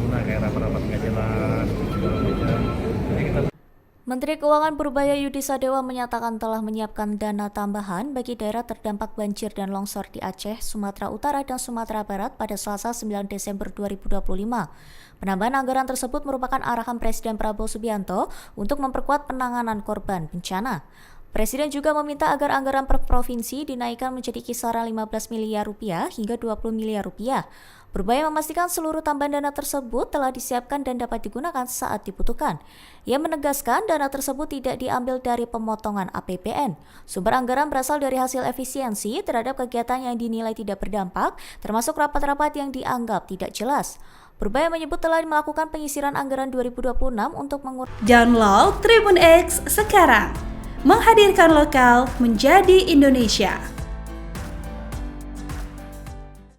Nah, kayak rapat-rapat nggak jelas, segala macam. Jadi kita Menteri Keuangan Purbaya Yudi Sadewa menyatakan telah menyiapkan dana tambahan bagi daerah terdampak banjir dan longsor di Aceh, Sumatera Utara, dan Sumatera Barat pada Selasa 9 Desember 2025. Penambahan anggaran tersebut merupakan arahan Presiden Prabowo Subianto untuk memperkuat penanganan korban bencana. Presiden juga meminta agar anggaran per provinsi dinaikkan menjadi kisaran 15 miliar rupiah hingga 20 miliar rupiah. Purbaya memastikan seluruh tambahan dana tersebut telah disiapkan dan dapat digunakan saat dibutuhkan. Ia menegaskan dana tersebut tidak diambil dari pemotongan APBN. Sumber anggaran berasal dari hasil efisiensi terhadap kegiatan yang dinilai tidak berdampak, termasuk rapat-rapat yang dianggap tidak jelas. Purbaya menyebut telah melakukan penyisiran anggaran 2026 untuk mengurangi. Download Tribun X sekarang, menghadirkan lokal menjadi Indonesia.